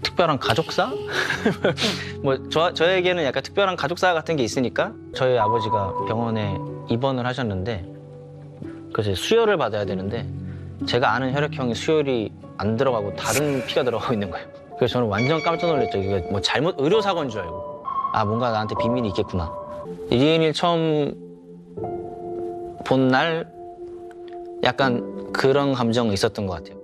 특별한 가족사? 뭐 저에게는 약간 특별한 가족사 같은 게 있으니까 저희 아버지가 병원에 입원을 하셨는데 그래서 수혈을 받아야 되는데 제가 아는 혈액형이 수혈이 안 들어가고 다른 피가 들어가고 있는 거예요. 그래서 저는 완전 깜짝 놀랐죠. 이거 뭐 잘못 의료사고인 줄 알고. 아, 뭔가 나한테 비밀이 있겠구나. 리은이를 처음 본 날 약간 그런 감정이 있었던 것 같아요.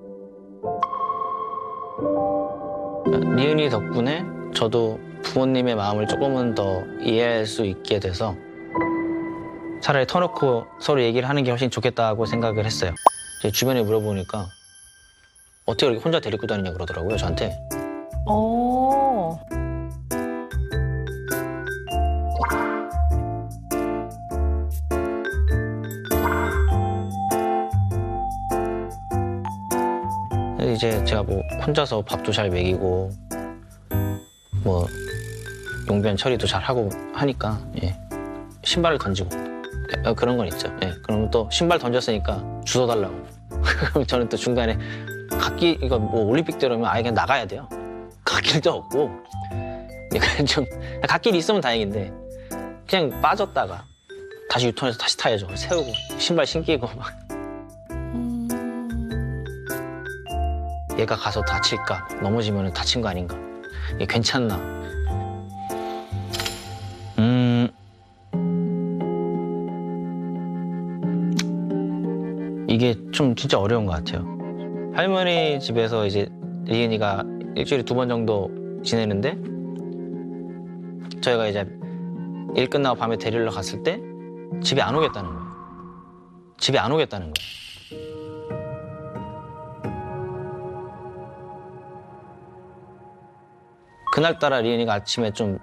리은이 덕분에 저도 부모님의 마음을 조금은 더 이해할 수 있게 돼서 차라리 터놓고 서로 얘기를 하는 게 훨씬 좋겠다고 생각을 했어요. 제 주변에 물어보니까 어떻게 이렇게 혼자 데리고 다니냐 그러더라고요, 저한테. 어. 이제 제가 뭐 혼자서 밥도 잘 먹이고 뭐 용변 처리도 잘 하고 하니까 예. 신발을 던지고 그런 건 있죠. 예. 그러면 또 신발 던졌으니까 주워 달라고. 그럼 저는 또 중간에 갓길 이거 뭐 올림픽 때라면 아예 그냥 나가야 돼요. 갓길도 없고 약간 좀 갓길이 있으면 다행인데 그냥 빠졌다가 다시 유턴해서 다시 타야죠. 세우고 신발 신기고 막. 얘가 가서 다칠까? 넘어지면 다친 거 아닌가? 얘 괜찮나? 이게 좀 진짜 어려운 것 같아요. 할머니 집에서 이제 리은이가 일주일에 2번 정도 지내는데 저희가 이제 일 끝나고 밤에 데리러 갔을 때 집에 안 오겠다는 거예요. 집에 안 오겠다는 거예요. 그날따라 리은이가 아침에 좀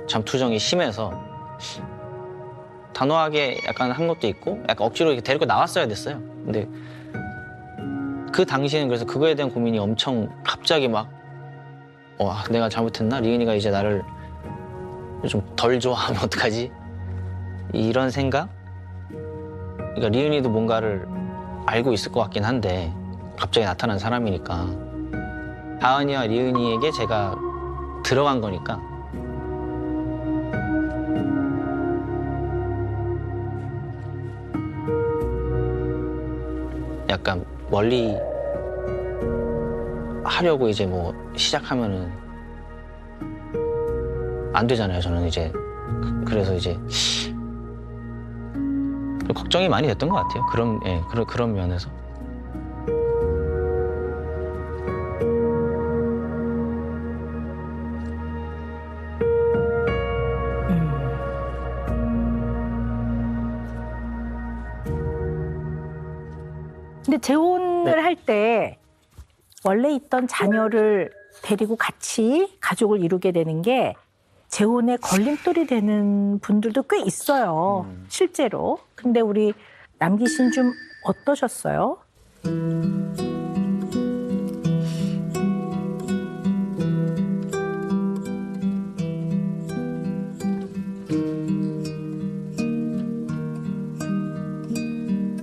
잠투정이 심해서 단호하게 약간 한 것도 있고 약간 억지로 이렇게 데리고 나왔어야 됐어요. 근데 그 당시에는 그래서 그거에 대한 고민이 엄청 갑자기 막 내가 잘못했나? 리은이가 이제 나를 좀 덜 좋아하면 어떡하지? 이런 생각? 그러니까 리은이도 뭔가를 알고 있을 것 같긴 한데 갑자기 나타난 사람이니까 다은이와 리은이에게 제가 들어간 거니까 약간 멀리 하려고 이제 뭐 시작하면은 안 되잖아요. 저는 이제 그래서 이제 걱정이 많이 됐던 것 같아요. 그런 면에서. 근데 재혼을 할 때 원래 있던 자녀를 데리고 같이 가족을 이루게 되는 게 재혼에 걸림돌이 되는 분들도 꽤 있어요. 실제로. 근데 우리 남기 씨는 좀 어떠셨어요?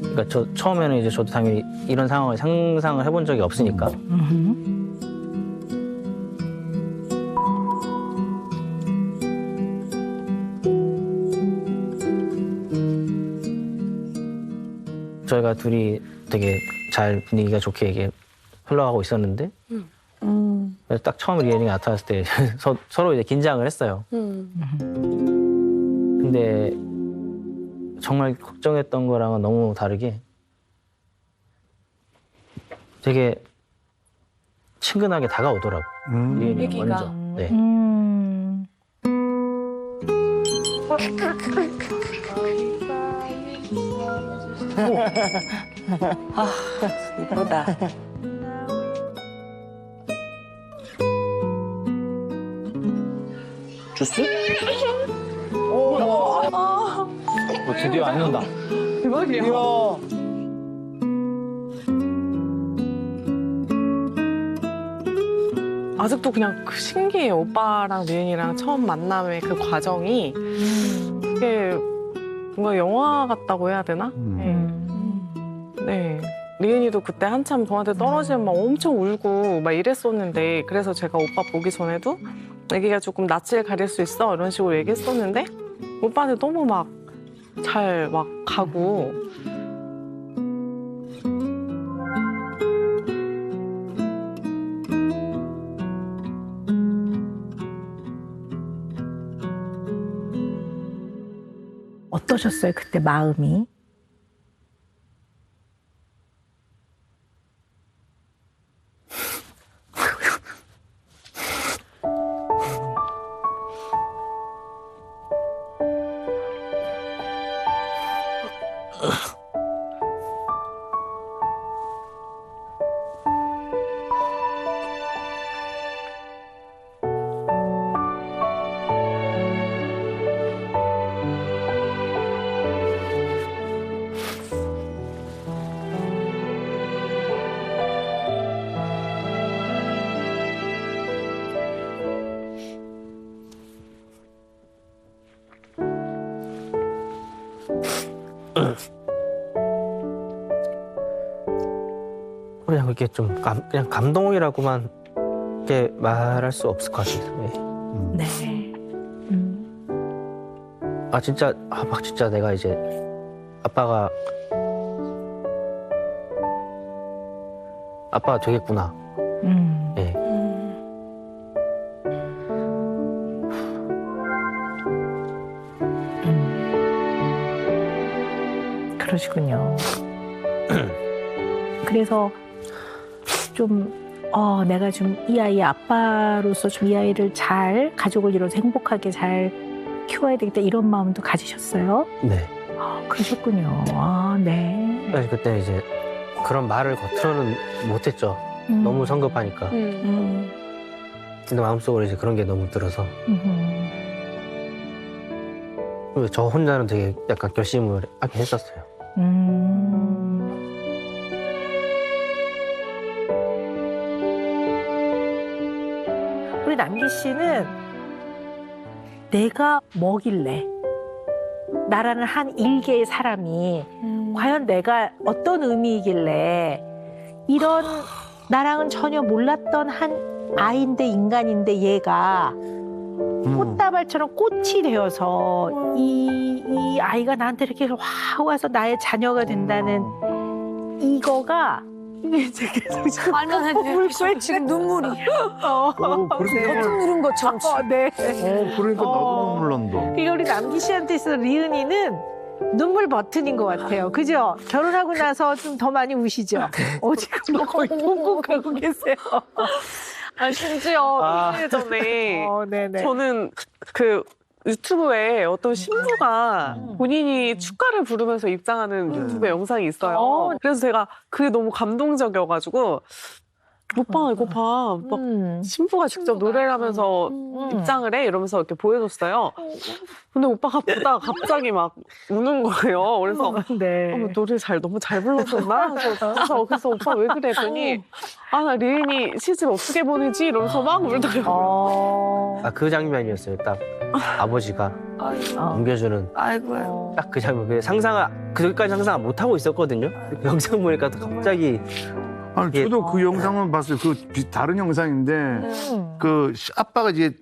그러니까 저 처음에는 이제 저도 당연히 이런 상황을 상상을 해본 적이 없으니까 저희가 둘이 되게 잘 분위기가 좋게 이게 흘러가고 있었는데 그래서 딱 처음 리은이가 나타났을 때 서로 이제 긴장을 했어요. 근데 정말 걱정했던 거랑은 너무 다르게 되게 친근하게 다가오더라고. 리은이가 먼저. 네. 이쁘다. 주스? 드디어 앉는다. 대박이야. 아직도 그냥 신기해요. 오빠랑 리은이랑 처음 만남의 그 과정이 그게 뭔가 영화 같다고 해야 되나? 네. 리은이도 그때 한참 저한테 떨어지면 막 엄청 울고 막 이랬었는데 그래서 제가 오빠 보기 전에도 애기가 조금 낯을 가릴 수 있어 이런 식으로 얘기했었는데 오빠한테 너무 막 잘 막 가고 어떠셨어요 그때 마음이? 그냥 이게 좀 그냥 감동이라고만 이렇게 말할 수 없을 것 같아요. 예. 네. 막 진짜 내가 이제 아빠가 되겠구나. 예. 그러시군요. 그래서 좀 내가 좀 이 아이의 아빠로서 좀 이 아이를 잘 가족을 이뤄서 행복하게 잘 키워야 되겠다 이런 마음도 가지셨어요? 네. 그러셨군요. 네. 그래서 그때 이제 그런 말을 겉으로는 못했죠. 너무 성급하니까. 근데 마음속으로 이제 그런 게 너무 들어서 그리고 저 혼자는 되게 약간 결심을 하긴 했었어요. 우리 남기 씨는 내가 뭐길래 나라는 한 일개의 사람이 과연 내가 어떤 의미이길래 이런 나랑은 전혀 몰랐던 한 아이인데 인간인데 얘가 꽃다발처럼 꽃이 되어서 이 아이가 나한테 이렇게 와서 나의 자녀가 된다는 이거가 이게 계속 말만 해도 지금 눈물이 그렇게 버튼 누른 것처럼 네. 그러니까 나도 눈물 난다. 이게 우리 남기 씨한테 있어서 리은이는 눈물 버튼인 것 같아요. 그죠? 결혼하고 나서 좀 더 많이 우시죠? 지금 뭐 거의 꽁꽁 가고 계세요. 심지어 며칠 전에 네네. 저는 그 유튜브에 어떤 신부가 본인이 축가를 부르면서 입장하는 유튜브 영상이 있어요. 그래서 제가 그게 너무 감동적이어가지고 오빠 이거 봐. 막 신부가 직접 노래를 하면서 입장을 해 이러면서 이렇게 보여줬어요. 근데 오빠가 보다가 갑자기 막 우는 거예요. 그래서 네. 노래 너무 잘 불러줬나? 그래서 오빠 왜 그래? 그랬더니 나 리은이 시집 어떻게 보내지? 이러면서 막 울더라고요. 그 장면이었어요. 딱 아버지가 옮겨주는 아이고요. 딱 그 장면. 그까지 상상 못 하고 있었거든요. 그 영상 보니까 또 갑자기 아니, 저도 그 영상만 봤어요. 다른 영상인데 그 아빠가 이제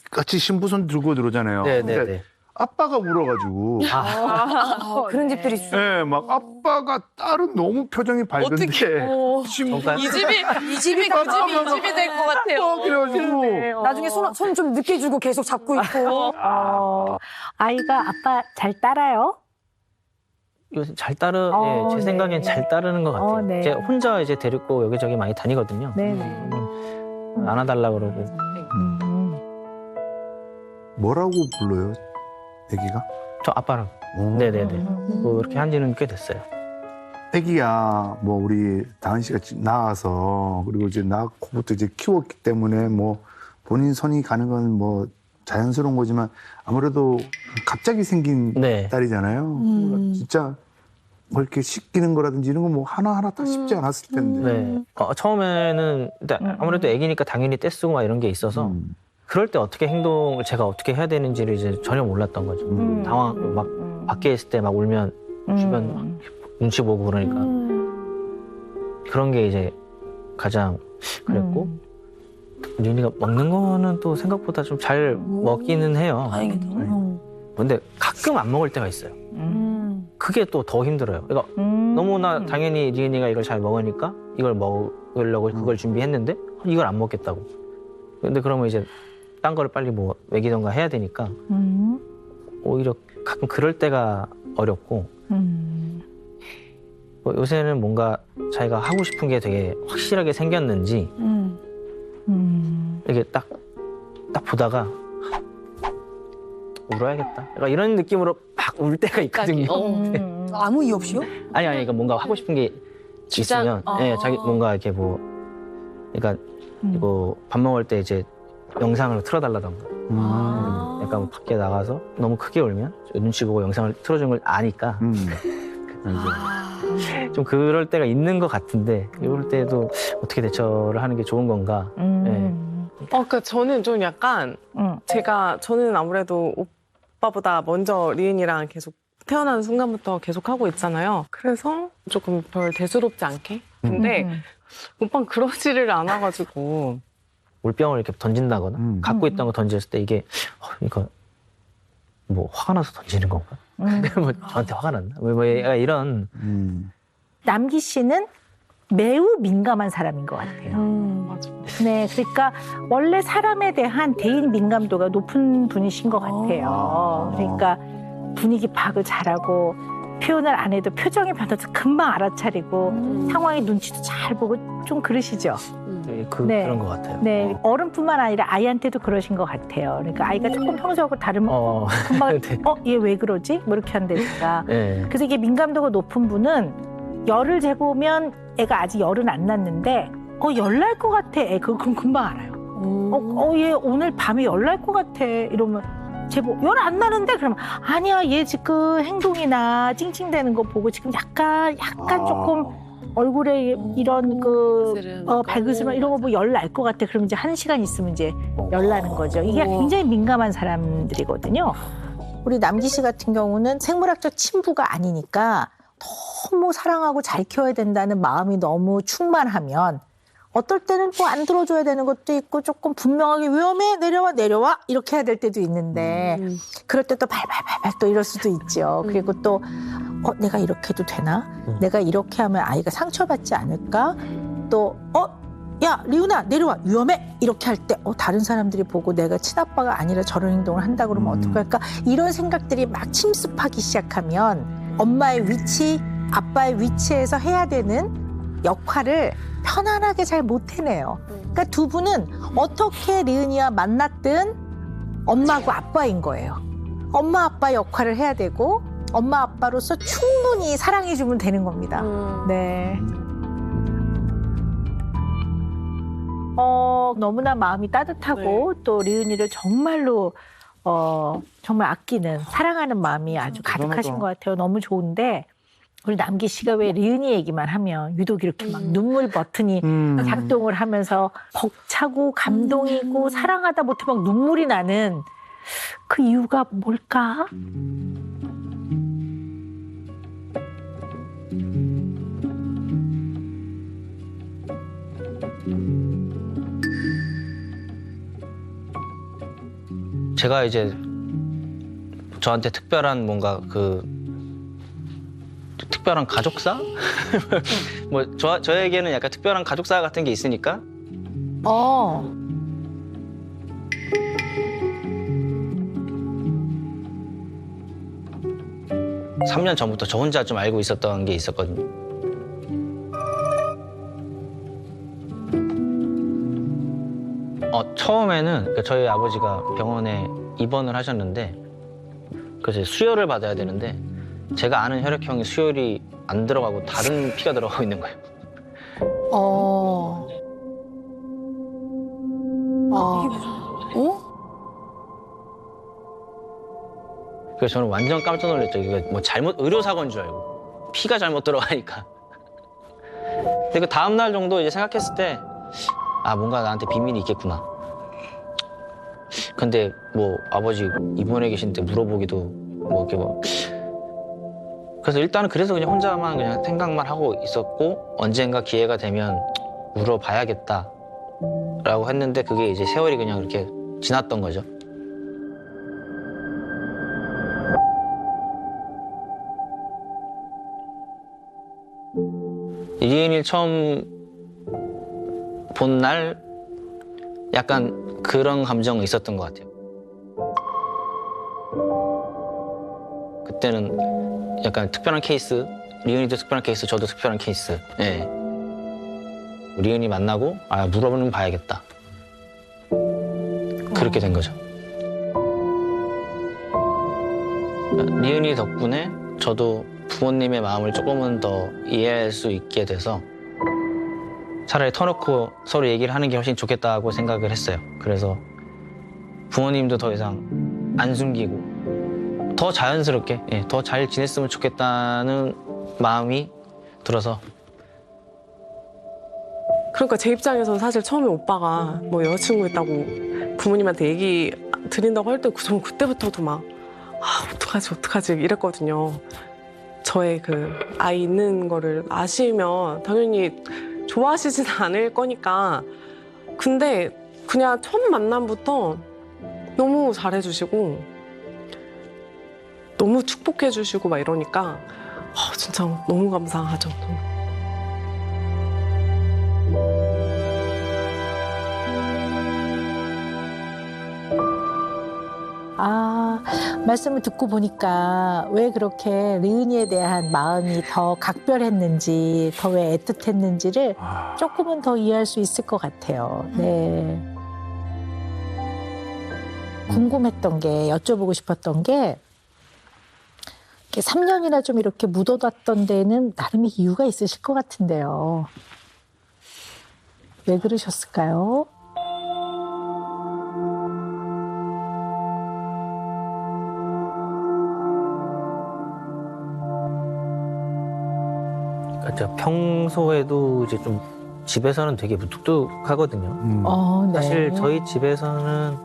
같이 신부손 들고 들어오잖아요. 네네네. 근데 아빠가 울어가지고. 그런 집들이 있어. 네, 막 아빠가 딸은 너무 표정이 밝은데 신부 정말? 이 집이 그 집이 될 것 같아요. 그래가지고 나중에 손 좀 늦게 주고 계속 잡고 있고. 아이가 아빠 잘 따라요? 요새 제 네. 생각엔 잘 따르는 것 같아요. 네. 제가 혼자 이제 데리고 여기저기 많이 다니거든요. 네네. 안아달라 그러고. 뭐라고 불러요, 애기가? 저 아빠랑. 오. 네네네. 뭐 그렇게 한 지는 꽤 됐어요. 애기야, 뭐 우리 다은 씨가 낳아서 그리고 이제 낳고부터 이제 키웠기 때문에 뭐 본인 손이 가는 건 뭐 자연스러운 거지만 아무래도 갑자기 생긴 네. 딸이잖아요. 진짜 뭐 이렇게 씻기는 거라든지 이런 거 뭐 하나하나 다 쉽지 않았을 텐데. 네. 처음에는 일단 아무래도 애기니까 당연히 떼쓰고 막 이런 게 있어서 그럴 때 제가 어떻게 해야 되는지를 이제 전혀 몰랐던 거죠. 당황, 막 밖에 있을 때 막 울면 주변 막 눈치 보고 그러니까. 그런 게 이제 가장 그랬고 리은이가 먹는 거는 또 생각보다 좀 잘 먹기는 해요. 다행이다. 근데 가끔 안 먹을 때가 있어요. 그게 또 더 힘들어요. 그러니까 너무나 당연히 리은이가 이걸 잘 먹으니까 이걸 먹으려고 그걸 준비했는데 이걸 안 먹겠다고. 근데 그러면 이제 딴 거를 빨리 뭐 먹이던가 해야 되니까 오히려 가끔 그럴 때가 어렵고 뭐 요새는 뭔가 자기가 하고 싶은 게 되게 확실하게 생겼는지 이렇게 딱 보다가 울어야겠다. 약간 이런 느낌으로 막 울 때가 있거든요. 아무 이유 없이요? 아니 그러니까 뭔가 하고 싶은 게 있으면 예, 자기 뭔가 이렇게 뭐 그러니까 뭐 밥 먹을 때 이제 영상을 틀어달라던가 약간 뭐 밖에 나가서 너무 크게 울면 눈치 보고 영상을 틀어준 걸 아니까 이제 좀 그럴 때가 있는 것 같은데 이럴 때도 어떻게 대처를 하는 게 좋은 건가. 예. 그러니까 저는 좀 약간 저는 아무래도 오빠보다 먼저 리은이랑 계속 태어나는 순간부터 계속 하고 있잖아요. 그래서 조금 별 대수롭지 않게. 근데 오빠는 그러지를 않아가지고. 물병을 이렇게 던진다거나 갖고 있던 거 던졌을 때 이게 이거 뭐 화가 나서 던지는 건가? 뭐 저한테 화가 났나? 뭐 이런 남기 씨는 매우 민감한 사람인 것 같아요. 맞아. 네, 그러니까 원래 사람에 대한 대인 민감도가 높은 분이신 것 같아요. 그러니까 분위기 파악을 잘하고 표현을 안 해도 표정의 변화도 금방 알아차리고 상황의 눈치도 잘 보고 좀 그러시죠. 네. 그런 것 같아요. 네, 어른뿐만 아니라 아이한테도 그러신 것 같아요. 그러니까 아이가 조금 평소하고 다르면 금방 네. 얘 왜 그러지? 뭐 이렇게 한다니까. 네. 그래서 이게 민감도가 높은 분은 열을 재보면 애가 아직 열은 안 났는데 열 날 것 같아. 애 그거 금방 알아요. 얘 오늘 밤에 열 날 것 같아. 이러면 제보 열 안 나는데 그러면 아니야 얘 지금 행동이나 찡찡대는 거 보고 지금 약간 조금 얼굴에 이런 발그스름 이런 거 보고 열 날 것 같아. 그러면 이제 1시간 있으면 이제 열 나는 거죠. 이게 굉장히 민감한 사람들이거든요. 우리 남기 씨 같은 경우는 생물학적 친부가 아니니까 너무 사랑하고 잘 키워야 된다는 마음이 너무 충만하면 어떨 때는 뭐 안 들어줘야 되는 것도 있고 조금 분명하게 위험해 내려와 이렇게 해야 될 때도 있는데 그럴 때 또 발발발발 또 이럴 수도 있죠. 그리고 또 내가 이렇게 해도 되나? 내가 이렇게 하면 아이가 상처받지 않을까? 또 야 리은아 내려와 위험해 이렇게 할 때 다른 사람들이 보고 내가 친아빠가 아니라 저런 행동을 한다 그러면 어떡할까? 이런 생각들이 막 침습하기 시작하면 엄마의 위치, 아빠의 위치에서 해야 되는 역할을 편안하게 잘 못 해내요. 그러니까 두 분은 어떻게 리은이와 만났든 엄마하고 아빠인 거예요. 엄마 아빠 역할을 해야 되고 엄마 아빠로서 충분히 사랑해주면 되는 겁니다. 네. 너무나 마음이 따뜻하고 또 리은이를 정말로 정말 아끼는 사랑하는 마음이 아주 가득하신 것 같아요. 너무 좋은데 우리 남기 씨가 왜 리은이 얘기만 하면 유독 이렇게 막 눈물 버튼이 작동을 하면서 벅차고 감동이고 사랑하다 못해 막 눈물이 나는 그 이유가 뭘까? 제가 이제 저한테 특별한 뭔가 특별한 가족사? 뭐 저에게는 약간 특별한 가족사 같은 게 있으니까 3년 전부터 저 혼자 좀 알고 있었던 게 있었거든요. 처음에는 그러니까 저희 아버지가 병원에 입원을 하셨는데 그래서 수혈을 받아야 되는데 제가 아는 혈액형이 수혈이 안 들어가고 다른 피가 들어가고 있는 거예요. 그래서 저는 완전 깜짝 놀랐죠. 이거 뭐 의료 사고인 줄 알고 피가 잘못 들어가니까. 근데 그 다음 날 정도 이제 생각했을 때 뭔가 나한테 비밀이 있겠구나. 근데 뭐 아버지 입원해 계신데 물어보기도 뭐 이렇게 그래서 일단은 그래서 그냥 혼자만 그냥 생각만 하고 있었고 언젠가 기회가 되면 물어봐야겠다라고 했는데 그게 이제 세월이 그냥 이렇게 지났던 거죠. 리은이를 처음 본 날 약간 그런 감정이 있었던 것 같아요. 그때는 약간 특별한 케이스, 리은이도 특별한 케이스, 저도 특별한 케이스. 예. 리은이 만나고 물어보는 봐야겠다. 그렇게 된 거죠. 리은이 덕분에 저도 부모님의 마음을 조금은 더 이해할 수 있게 돼서 차라리 터놓고 서로 얘기를 하는 게 훨씬 좋겠다고 생각을 했어요. 그래서 부모님도 더 이상 안 숨기고 더 자연스럽게 더 잘 지냈으면 좋겠다는 마음이 들어서. 그러니까 제 입장에서는 사실 처음에 오빠가 뭐 여자친구 있다고 부모님한테 얘기 드린다고 할 때 저는 그때부터도 막 어떡하지 이랬거든요. 저의 그 아이 있는 거를 아시면 당연히 좋아하시진 않을 거니까. 근데 그냥 첫 만남부터 너무 잘해주시고 너무 축복해주시고 막 이러니까 진짜 너무 감사하죠. 말씀을 듣고 보니까 왜 그렇게 리은이에 대한 마음이 더 각별했는지, 더 왜 애틋했는지를 조금은 더 이해할 수 있을 것 같아요. 네. 궁금했던 게, 여쭤보고 싶었던 게, 이렇게 3년이나 좀 이렇게 묻어뒀던 데는 나름의 이유가 있으실 것 같은데요. 왜 그러셨을까요? 그러니까 평소에도 이제 좀 집에서는 되게 무뚝뚝하거든요. 네. 사실 저희 집에서는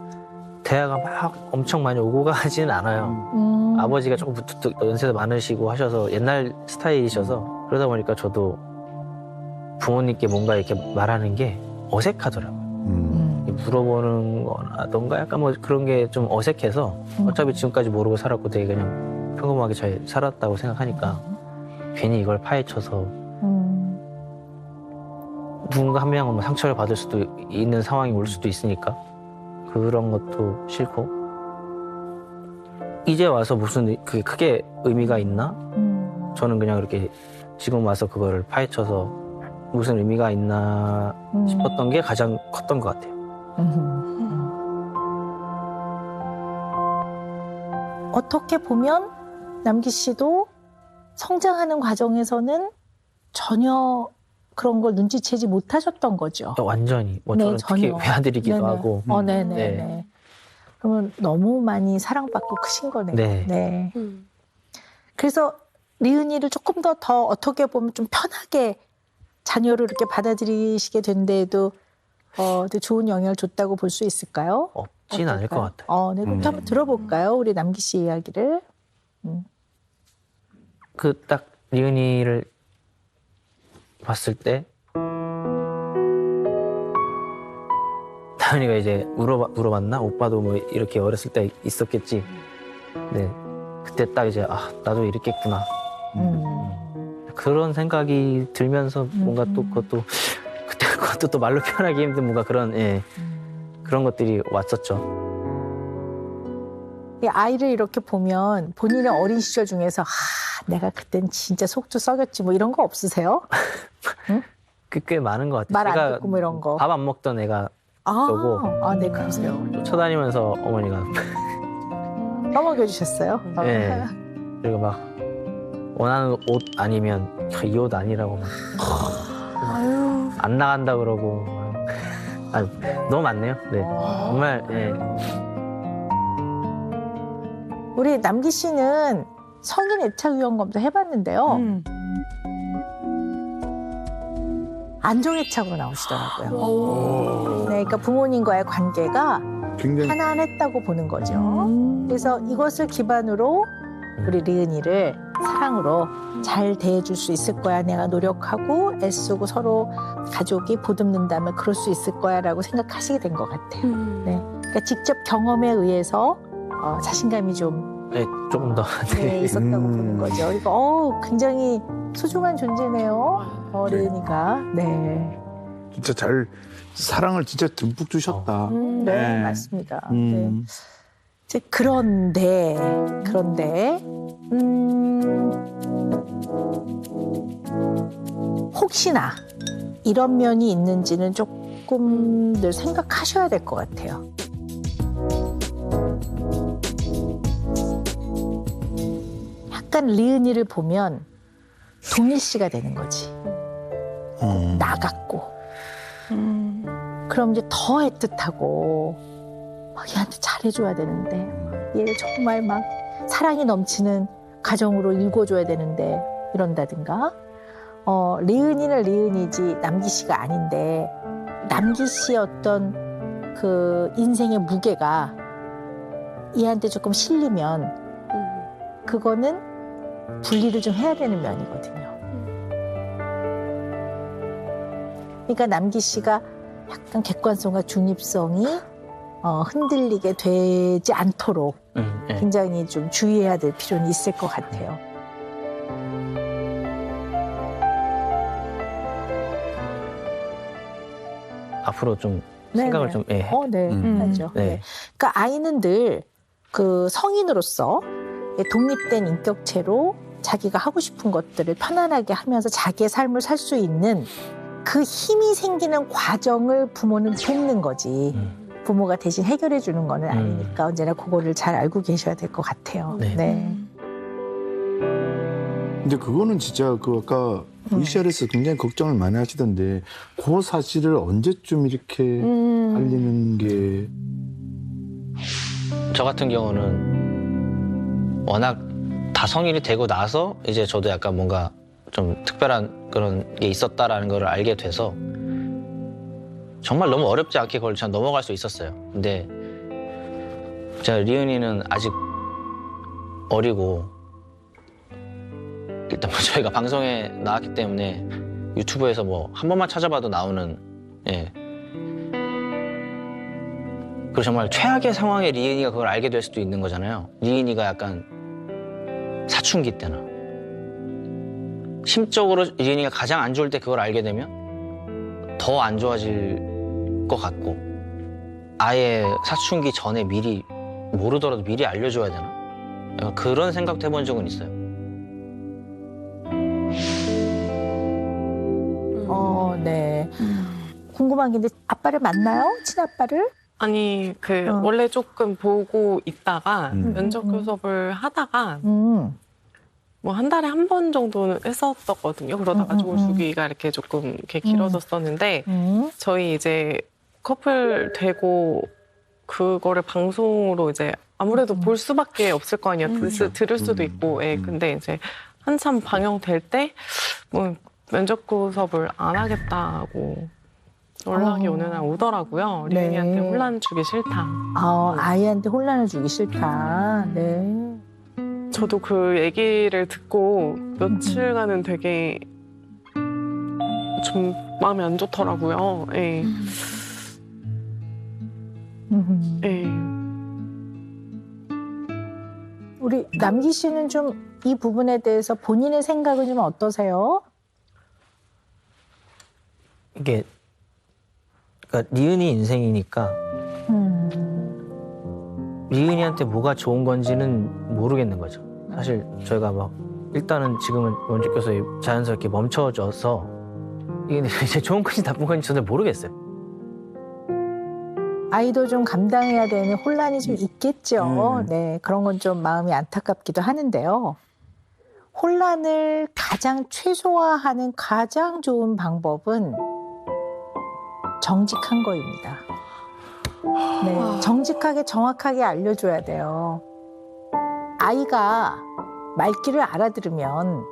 대화가 막 엄청 많이 오고 가지는 않아요. 아버지가 조금 무뚝뚝 연세도 많으시고 하셔서 옛날 스타일이셔서 그러다 보니까 저도 부모님께 뭔가 이렇게 말하는 게 어색하더라고요. 물어보는 거라던가 약간 뭐 그런 게 좀 어색해서 어차피 지금까지 모르고 살았고 되게 그냥 평범하게 잘 살았다고 생각하니까 괜히 이걸 파헤쳐서 누군가 한 명은 상처를 받을 수도 있는 상황이 올 수도 있으니까 그런 것도 싫고 이제 와서 무슨 그게 크게 의미가 있나? 저는 그냥 그렇게 지금 와서 그거를 파헤쳐서 무슨 의미가 있나 싶었던 게 가장 컸던 것 같아요. 어떻게 보면 남기 씨도 성장하는 과정에서는 전혀 그런 걸 눈치채지 못하셨던 거죠. 완전히. 뭐 네, 저는 특히 전혀. 외아들이기도 네네. 하고. 네네. 네. 그러면 너무 많이 사랑받고 크신 거네요. 네. 그래서 리은이를 조금 더 어떻게 보면 좀 편하게 자녀를 이렇게 받아들이시게 된 데에도 또 좋은 영향을 줬다고 볼 수 있을까요? 없진 않을 것 같아요. 네, 그럼 한번 들어볼까요? 우리 남기 씨 이야기를. 그 딱 리은이를 봤을 때 다은이가 이제 물어봤나? 오빠도 뭐 이렇게 어렸을 때 있었겠지. 네. 그때 딱 이제 나도 이렇게 했구나. 그런 생각이 들면서 뭔가 또 그것도 또 말로 표현하기 힘든 뭔가 그런 그런 것들이 왔었죠. 이 아이를 이렇게 보면 본인의 어린 시절 중에서 내가 그땐 진짜 속도 썩였지 뭐 이런 거 없으세요? 응? 꽤 많은 것 같아요. 말 안 제가 듣고 뭐 이런 거. 밥 안 먹던 애가 저고. 네, 그러세요. 쫓아다니면서 어머니가 떠먹여주셨어요? 네. 그리고 막 원하는 옷 아니면 이 옷 아니라고 막 안 나간다 그러고 너무 많네요. 네. 정말 우리 남기 씨는 성인 애착 유형 검사 해봤는데요. 안정 애착으로 나오시더라고요. 네, 그러니까 부모님과의 관계가 굉장히 편안했다고 보는 거죠. 그래서 이것을 기반으로 우리 리은이를 사랑으로 잘 대해줄 수 있을 거야. 내가 노력하고 애쓰고 서로 가족이 보듬는다면 그럴 수 있을 거야라고 생각하시게 된 것 같아요. 네. 그러니까 직접 경험에 의해서 자신감이 좀 네, 조금 더. 네, 있었다고 보는 거죠. 그러니까 굉장히 소중한 존재네요. 리은이가. 네. 진짜 잘 사랑을 진짜 듬뿍 주셨다. 네, 네. 맞습니다. 네. 이제 그런데 혹시나 이런 면이 있는지는 조금들 생각하셔야 될 것 같아요. 약간 리은이를 보면 동일 씨가 되는 거지. 나갔고. 그럼 이제 더 애틋하고 막 얘한테 잘해줘야 되는데 얘를 정말 막 사랑이 넘치는 가정으로 일궈줘야 되는데 이런다든가 리은이는 리은이지 남기 씨가 아닌데 남기 씨의 어떤 그 인생의 무게가 얘한테 조금 실리면 그거는 분리를 좀 해야 되는 면이거든요. 그러니까 남기 씨가 약간 객관성과 중립성이 흔들리게 되지 않도록 네. 굉장히 좀 주의해야 될 필요는 있을 것 같아요. 앞으로 좀 네네. 생각을 좀 예. 네, 하죠. 네. 네. 그러니까 아이는 늘 그 성인으로서 독립된 인격체로 자기가 하고 싶은 것들을 편안하게 하면서 자기의 삶을 살 수 있는 그 힘이 생기는 과정을 부모는 돕는 거지. 부모가 대신 해결해 주는 거는 아니니까 언제나 그거를 잘 알고 계셔야 될 것 같아요. 네. 네. 근데 그거는 진짜 그 아까 VCR에서 굉장히 걱정을 많이 하시던데 그 사실을 언제쯤 이렇게 알리는 게 저 같은 경우는 워낙 다 성인이 되고 나서 이제 저도 약간 뭔가 좀 특별한 그런 게 있었다라는 걸 알게 돼서 정말 너무 어렵지 않게 그걸 잘 넘어갈 수 있었어요. 근데 제가 리은이는 아직 어리고 일단 뭐 저희가 방송에 나왔기 때문에 유튜브에서 뭐 한 번만 찾아봐도 나오는 그리고 정말 최악의 상황에 리은이가 그걸 알게 될 수도 있는 거잖아요. 리은이가 약간 사춘기 때나 심적으로 리은이가 가장 안 좋을 때 그걸 알게 되면 더 안 좋아질 것 같고 아예 사춘기 전에 미리 모르더라도 미리 알려줘야 되나? 약간 그런 생각도 해본 적은 있어요. 네. 궁금한 게 있는데 아빠를 만나요? 친아빠를? 아니 어. 원래 조금 보고 있다가 면접 음. 교섭을 하다가 음. 뭐 한 달에 한 번 정도는 했었거든요. 그러다가 조금 주기가 이렇게 조금 이렇게 길어졌었는데 저희 이제 커플 되고 그거를 방송으로 이제 아무래도 볼 수밖에 없을 거 아니야. 들을 수도 있고. 근데 이제 한참 방영될 때 뭐 면접 교섭을 안 하겠다고 연락이 어느 날 오더라고요. 네. 리은이한테 혼란 주기 싫다. 아이한테 혼란을 주기 싫다. 네. 저도 그 얘기를 듣고 며칠간은 되게 좀 마음이 안 좋더라고요. 예. 예. 우리 남기 씨는 좀 이 부분에 대해서 본인의 생각은 좀 어떠세요? 이게 그러니까 리은이 인생이니까 리은이한테 뭐가 좋은 건지는 모르겠는 거죠. 사실 저희가 막 일단은 지금은 원직 교섭이 자연스럽게 멈춰져서 이게 이제 좋은 건지 나쁜 건지 저는 모르겠어요. 아이도 좀 감당해야 되는 혼란이 좀 있겠죠. 네, 그런 건 좀 마음이 안타깝기도 하는데요. 혼란을 가장 최소화하는 가장 좋은 방법은 정직한 거입니다. 네, 정직하게 정확하게 알려줘야 돼요. 아이가 말귀를 알아들으면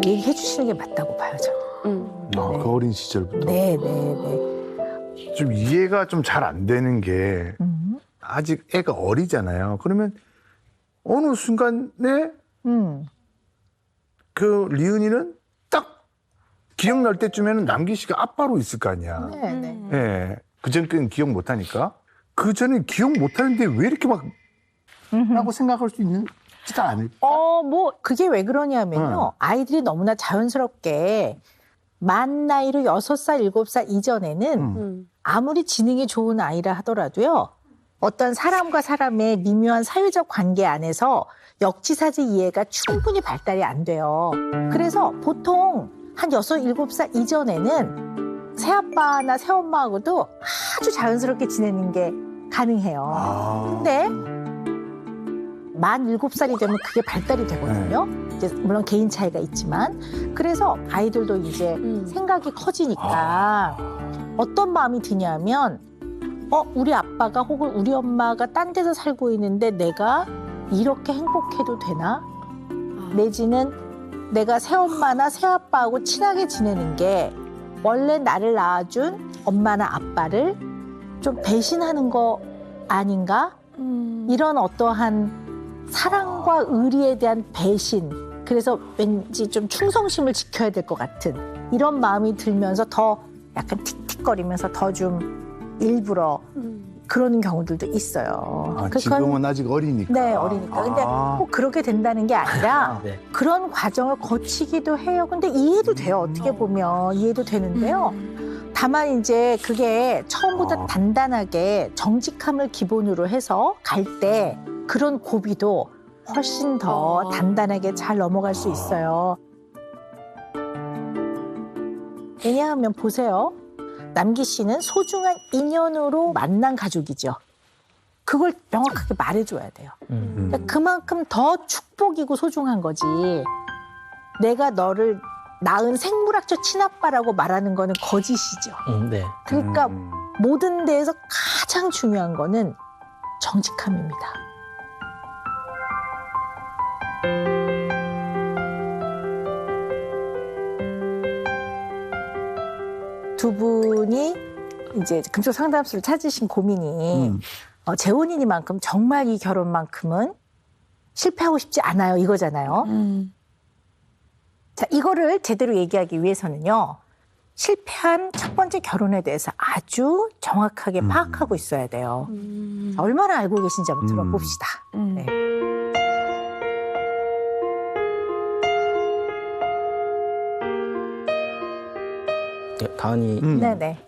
얘기해 주시는 게 맞다고 봐요, 저는. 그 어린 시절부터 네, 네, 네. 좀 이해가 좀 잘 안 되는 게 아직 애가 어리잖아요. 그러면 어느 순간에 그 리은이는 딱 기억날 때쯤에는 남기 씨가 아빠로 있을 거 아니야. 네, 네. 예. 그전까지는 기억 못 하니까. 그 전에 기억 못 하는데 왜 이렇게 막 라고 생각할 수 있지가 않을까? 뭐 그게 왜 그러냐면요. 아이들이 너무나 자연스럽게 만 나이로 6살, 7살 이전에는 아무리 지능이 좋은 아이라 하더라도요. 어떤 사람과 사람의 미묘한 사회적 관계 안에서 역지사지 이해가 충분히 발달이 안 돼요. 그래서 보통 한 6, 7살 이전에는 새아빠나 새엄마하고도 아주 자연스럽게 지내는 게 가능해요. 근데 만 7살이 되면 그게 발달이 되거든요. 이제 물론 개인 차이가 있지만. 그래서 아이들도 이제 생각이 커지니까 어떤 마음이 드냐면 우리 아빠가 혹은 우리 엄마가 딴 데서 살고 있는데 내가 이렇게 행복해도 되나? 내지는 내가 새엄마나 새아빠하고 친하게 지내는 게 원래 나를 낳아준 엄마나 아빠를 좀 배신하는 거 아닌가? 이런 어떠한 사랑과 의리에 대한 배신, 그래서 왠지 좀 충성심을 지켜야 될 것 같은 이런 마음이 들면서 더 약간 틱틱거리면서 더 좀 일부러 그러는 경우들도 있어요. 아, 지금은 아직 어리니까. 네, 어리니까. 근데 꼭 그렇게 된다는 게 아니라 네. 그런 과정을 거치기도 해요. 근데 이해도 돼요. 어떻게 보면 이해도 되는데요. 다만 이제 그게 처음부터 단단하게 정직함을 기본으로 해서 갈 때 그런 고비도 훨씬 더 단단하게 잘 넘어갈 수 있어요. 왜냐하면 보세요. 남기 씨는 소중한 인연으로 만난 가족이죠. 그걸 명확하게 말해줘야 돼요. 그러니까 그만큼 더 축복이고 소중한 거지. 내가 너를 낳은 생물학적 친아빠라고 말하는 거는 거짓이죠. 네. 그러니까 모든 데에서 가장 중요한 거는 정직함입니다. 두 분이 이제 금속 상담소를 찾으신 고민이 재혼이니만큼 정말 이 결혼만큼은 실패하고 싶지 않아요. 이거잖아요. 자, 이거를 제대로 얘기하기 위해서는요. 실패한 첫 번째 결혼에 대해서 아주 정확하게 파악하고 있어야 돼요. 자, 얼마나 알고 계신지 한번 들어봅시다. 네. 다은이 네네.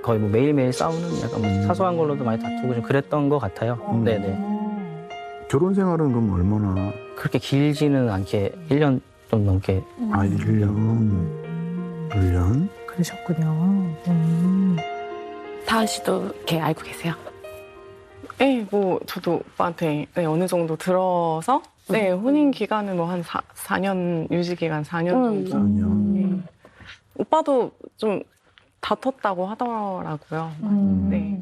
거의 뭐 매일매일 싸우는 약간 뭐 사소한 걸로도 많이 다투고 좀 그랬던 것 같아요. 네네. 결혼 생활은 그럼 얼마나? 그렇게 길지는 않게 1년 좀 넘게. 아, 1년. 1년? 그러셨군요. 다은 씨도 이렇게 알고 계세요? 네, 뭐 저도 오빠한테 어느 정도 들어서 혼인 기간은 뭐 한 4년 유지 기간 4년 정도. 오빠도 좀 다퉜다고 하더라고요. 네.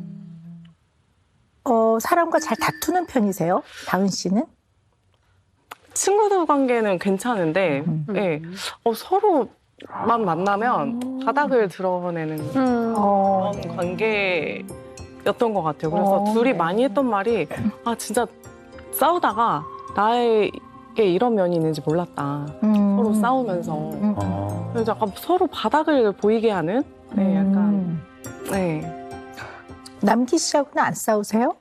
사람과 잘 다투는 편이세요? 다은 씨는? 친구들 관계는 괜찮은데 서로만 만나면 바닥을 드러내는 그런 관계였던 것 같아요. 그래서 둘이 많이 했던 말이 진짜 싸우다가 나에게 이런 면이 있는지 몰랐다. 서로 싸우면서. 그래서 약간 서로 바닥을 보이게 하는 약간 남기 씨하고는 안 싸우세요?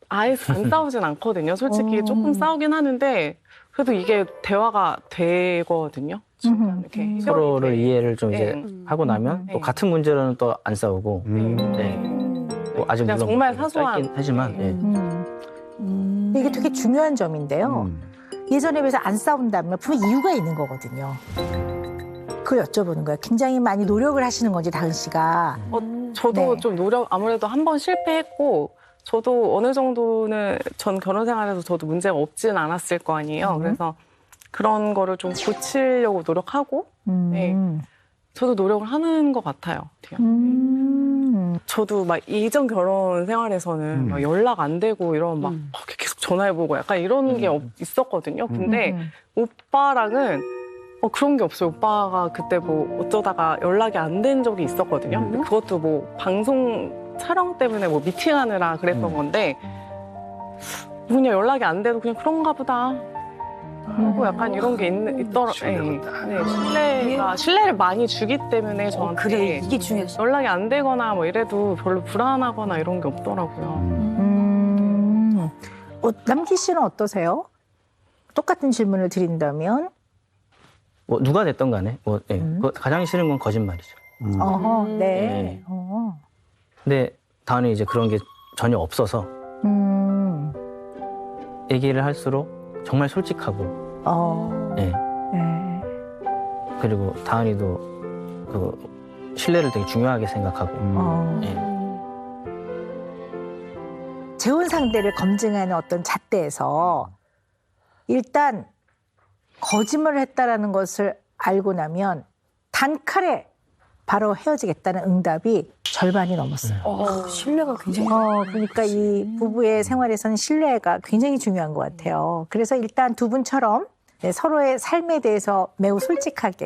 아예 안 싸우진 않거든요. 솔직히 조금 싸우긴 하는데 그래도 이게 대화가 되거든요. 이렇게 서로를 이해를 좀 이제 하고 나면 또 같은 문제로는 또 안 싸우고. 네. 뭐 아직 그냥 물론 정말 뭐 사소한 짧긴 하지만. 이게 되게 중요한 점인데요. 예전에 비해서 안 싸운다면 분명 이유가 있는 거거든요. 그걸 여쭤보는 거예요. 굉장히 많이 노력을 하시는 건지 다은 씨가. 저도 좀 아무래도 한 번 실패했고 저도 어느 정도는 전 결혼 생활에서 저도 문제가 없진 않았을 거 아니에요. 그래서 그런 거를 좀 고치려고 노력하고 저도 노력을 하는 것 같아요. 저도 막 이전 결혼 생활에서는 막 연락 안 되고 이런 막 계속 전화해보고 약간 이런 게 있었거든요. 근데 오빠랑은 그런 게 없어요. 오빠가 그때 뭐 어쩌다가 연락이 안 된 적이 있었거든요. 근데 그것도 뭐 방송 촬영 때문에 뭐 미팅하느라 그랬던 건데 그냥 연락이 안 돼도 그냥 그런가 보다. 하고 약간 이런 게 있더라고요. 신뢰를 많이 주기 때문에 저한테 그래, 이게 중요했어. 연락이 안 되거나 뭐 이래도 별로 불안하거나 이런 게 없더라고요. 남기 씨는 어떠세요? 똑같은 질문을 드린다면? 뭐 누가 됐던 간에 뭐 그거 가장 싫은 건 거짓말이죠. 어허, 네. 네. 어. 근데 다은이 이제 그런 게 전혀 없어서 얘기를 할수록 정말 솔직하고 예. 네. 그리고 다은이도 그 신뢰를 되게 중요하게 생각하고 예. 재혼 상대를 검증하는 어떤 잣대에서 일단 거짓말을 했다라는 것을 알고 나면 단칼에 바로 헤어지겠다는 응답이 절반이 넘었어요. 신뢰가 굉장히. 그러니까 이 부부의 생활에서는 신뢰가 굉장히 중요한 것 같아요. 그래서 일단 두 분처럼 서로의 삶에 대해서 매우 솔직하게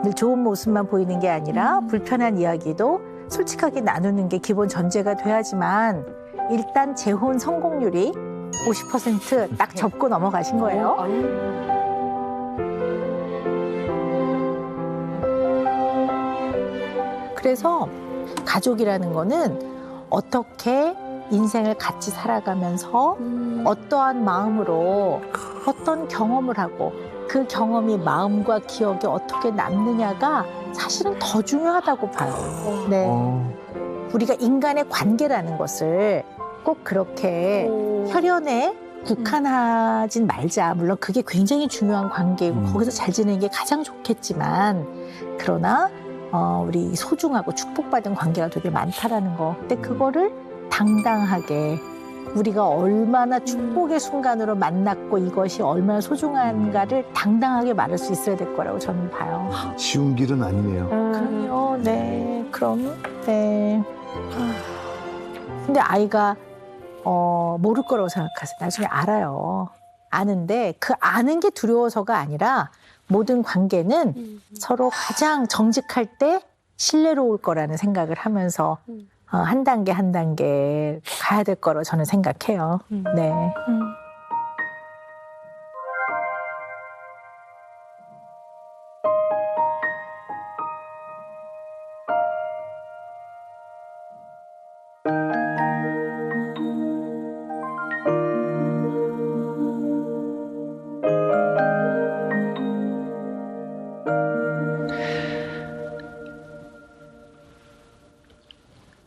늘 좋은 모습만 보이는 게 아니라 불편한 이야기도 솔직하게 나누는 게 기본 전제가 돼야지만 일단 재혼 성공률이 50% 딱 접고 넘어가신 거예요. 그래서 가족이라는 거는 어떻게 인생을 같이 살아가면서 어떠한 마음으로 어떤 경험을 하고 그 경험이 마음과 기억에 어떻게 남느냐가 사실은 더 중요하다고 봐요. 네. 우리가 인간의 관계라는 것을 꼭 그렇게 혈연에 국한하진 말자. 물론 그게 굉장히 중요한 관계이고 거기서 잘 지내는 게 가장 좋겠지만 그러나 우리 소중하고 축복받은 관계가 되게 많다라는 거. 근데 그거를 당당하게 우리가 얼마나 축복의 순간으로 만났고 이것이 얼마나 소중한가를 당당하게 말할 수 있어야 될 거라고 저는 봐요. 쉬운 길은 아니네요. 그럼요. 네. 그럼 네. 근데 아이가 모를 거라고 생각하세요. 나중에 알아요. 아는데 그 아는 게 두려워서가 아니라 모든 관계는 서로 가장 정직할 때 신뢰로울 거라는 생각을 하면서 한 단계 한 단계 가야 될 거라고 저는 생각해요. 네.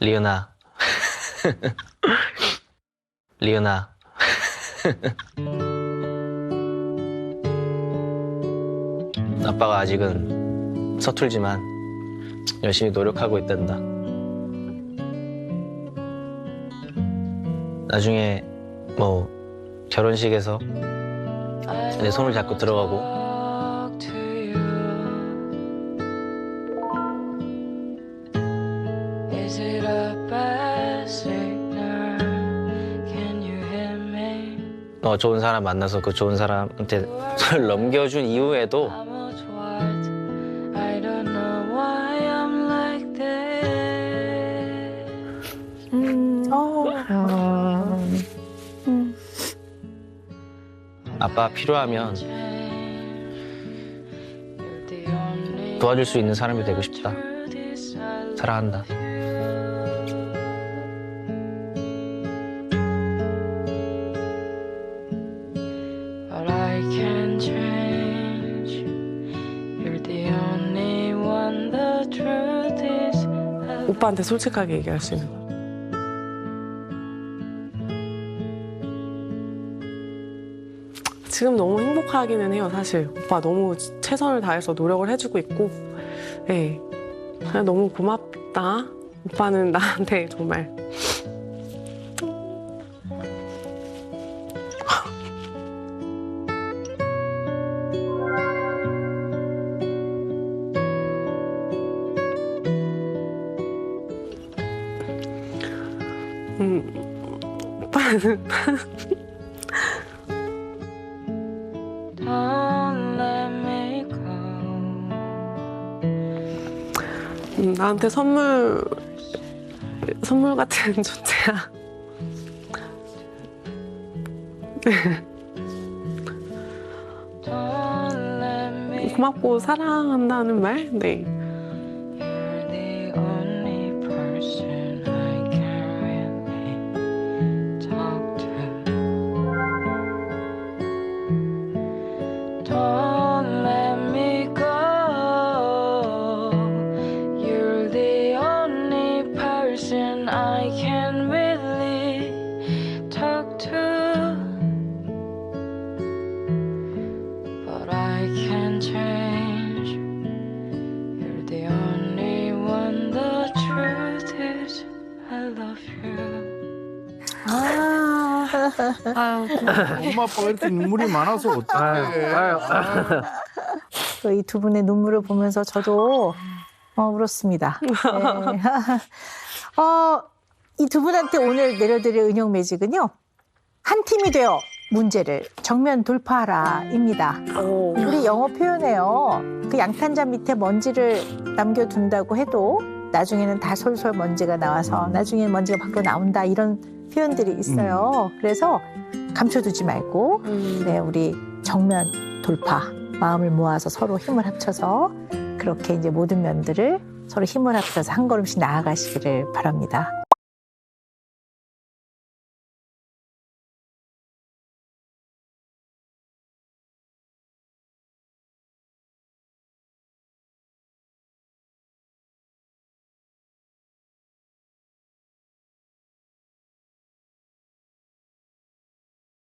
리은아. 리은아. 아빠가 아직은 서툴지만 열심히 노력하고 있단다. 나중에 뭐 결혼식에서 내 손을 잡고 들어가고 좋은 사람 만나서 그 좋은 사람한테 손을 넘겨준 이후에도 아빠 필요하면 도와줄 수 있는 사람이 되고 싶다. 사랑한다. 오빠한테 솔직하게 얘기할 수 있는 거. 지금 너무 행복하기는 해요, 사실. 오빠 너무 최선을 다해서 노력을 해주고 있고, 네. 그냥 너무 고맙다. 오빠는 나한테 정말. 오빠는 나한테 선물 같은 존재야. 고맙고 사랑한다는 말. 네. You're the only person I can really talk to. Don't let me go. You're the only person I can really talk to. But I can't change. You're the only one. The truth is, I love you. 엄마 아빠가 이렇게 눈물이 많아서 어떡해. 또 이 두 분의 눈물을 보면서 저도 울었습니다. 네. 이 두 분한테 오늘 내려드릴 은영 매직은요. 한 팀이 되어 문제를 정면 돌파하라입니다. 우리 영어 표현에요. 그 양탄자 밑에 먼지를 남겨둔다고 해도 나중에는 다 솔솔 먼지가 나와서 나중에는 먼지가 밖으로 나온다 이런 표현들이 있어요. 그래서 감춰두지 말고 네, 우리 정면 돌파 마음을 모아서 서로 힘을 합쳐서 그렇게 이제 모든 면들을 서로 힘을 합쳐서 한 걸음씩 나아가시기를 바랍니다.